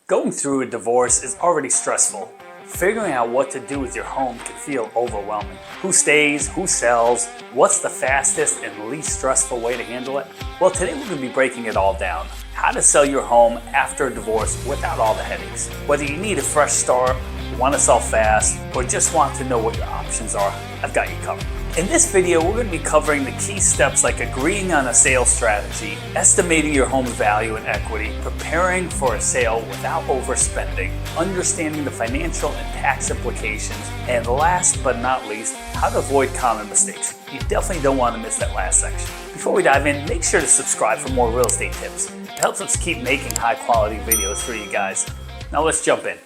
Going through a divorce is already stressful. Figuring out what to do with your home can feel overwhelming. Who stays, who sells, what's the fastest and least stressful way to handle it? Well, today we're going to be breaking it all down. How to sell your home after a divorce without all the headaches. Whether you need a fresh start, want to sell fast, or just want to know what your options are, I've got you covered. In this video, we're going to be covering the key steps like agreeing on a sales strategy, estimating your home's value and equity, preparing for a sale without overspending, understanding the financial and tax implications, and last but not least, how to avoid common mistakes. You definitely don't want to miss that last section. Before we dive in, make sure to subscribe for more real estate tips. It helps us keep making high quality videos for you guys. Now let's jump in.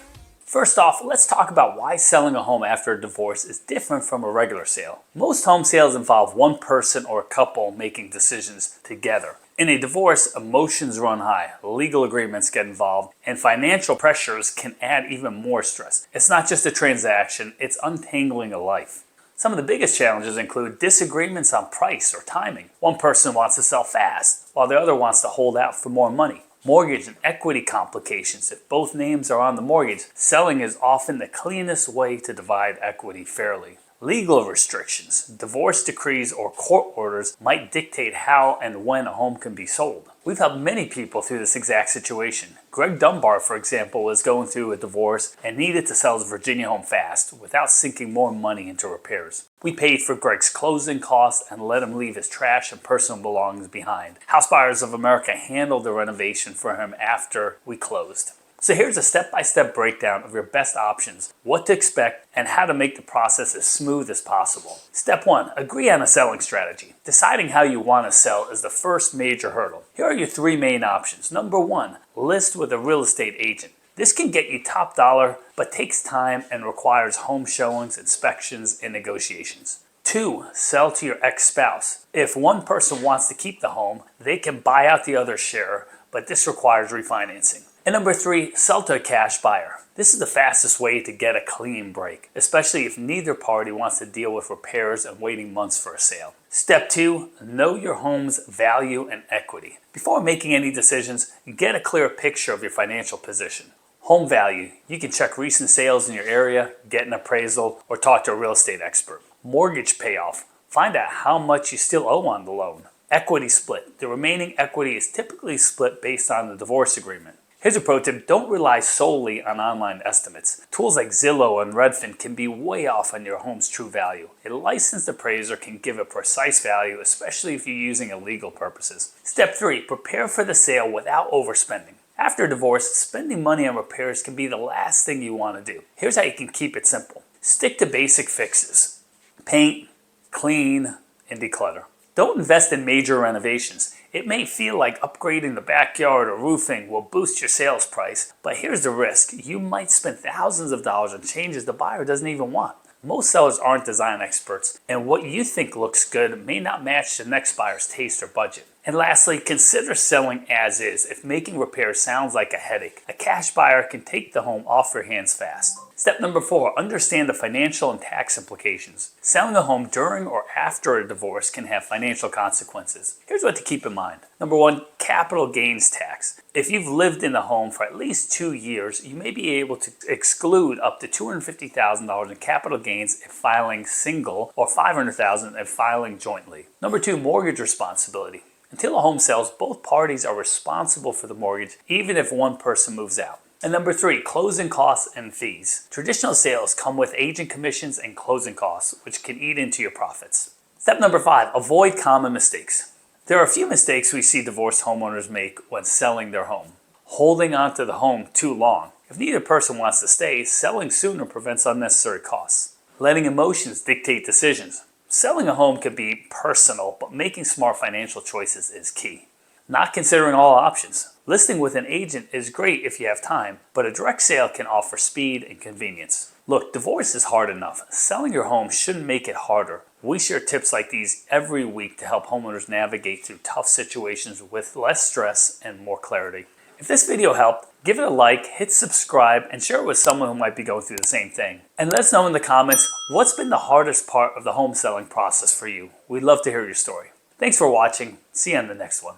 First off, let's talk about why selling a home after a divorce is different from a regular sale. Most home sales involve one person or a couple making decisions together. In a divorce, emotions run high, legal agreements get involved, and financial pressures can add even more stress. It's not just a transaction, it's untangling a life. Some of the biggest challenges include disagreements on price or timing. One person wants to sell fast, while the other wants to hold out for more money. Mortgage and equity complications. If both names are on the mortgage, selling is often the cleanest way to divide equity fairly. Legal restrictions, divorce decrees, or court orders might dictate how and when a home can be sold. We've helped many people through this exact situation. Greg Dunbar, for example, was going through a divorce and needed to sell his Virginia home fast without sinking more money into repairs. We paid for Greg's closing costs and let him leave his trash and personal belongings behind. House Buyers of America handled the renovation for him after we closed. So here's a step-by-step breakdown of your best options, what to expect, and how to make the process as smooth as possible. Step 1. Agree on a selling strategy. Deciding how you want to sell is the first major hurdle. Here are your three main options. Number 1. List with a real estate agent. This can get you top dollar, but takes time and requires home showings, inspections, and negotiations. 2. Sell to your ex-spouse. If one person wants to keep the home, they can buy out the other share, but this requires refinancing. And number 3, sell to a cash buyer. This is the fastest way to get a clean break, especially if neither party wants to deal with repairs and waiting months for a sale. Step 2, know your home's value and equity. Before making any decisions, get a clear picture of your financial position. Home value, you can check recent sales in your area, get an appraisal, or talk to a real estate expert. Mortgage payoff, find out how much you still owe on the loan. Equity split, the remaining equity is typically split based on the divorce agreement. Here's a pro tip, don't rely solely on online estimates. Tools like Zillow and Redfin can be way off on your home's true value. A licensed appraiser can give a precise value, especially if you're using it legal purposes. Step 3, prepare for the sale without overspending. After a divorce, spending money on repairs can be the last thing you want to do. Here's how you can keep it simple. Stick to basic fixes. Paint, clean, and declutter. Don't invest in major renovations. It may feel like upgrading the backyard or roofing will boost your sales price, but here's the risk. You might spend thousands of dollars on changes the buyer doesn't even want. Most sellers aren't design experts, and what you think looks good may not match the next buyer's taste or budget. And lastly, consider selling as is. If making repairs sounds like a headache, a cash buyer can take the home off your hands fast. Step number 4, understand the financial and tax implications. Selling a home during or after a divorce can have financial consequences. Here's what to keep in mind. Number 1, capital gains tax. If you've lived in the home for at least 2 years, you may be able to exclude up to $250,000 in capital gains if filing single or $500,000 if filing jointly. Number 2, mortgage responsibility. Until a home sells, both parties are responsible for the mortgage, even if one person moves out. And number 3, closing costs and fees. Traditional sales come with agent commissions and closing costs, which can eat into your profits. Step number 5, avoid common mistakes. There are a few mistakes we see divorced homeowners make when selling their home. Holding onto the home too long. If neither person wants to stay, selling sooner prevents unnecessary costs. Letting emotions dictate decisions. Selling a home can be personal, but making smart financial choices is key. Not considering all options. Listing with an agent is great if you have time, but a direct sale can offer speed and convenience. Look, divorce is hard enough. Selling your home shouldn't make it harder. We share tips like these every week to help homeowners navigate through tough situations with less stress and more clarity. If this video helped, give it a like, hit subscribe, and share it with someone who might be going through the same thing. And let us know in the comments what's been the hardest part of the home selling process for you. We'd love to hear your story. Thanks for watching. See you on the next one.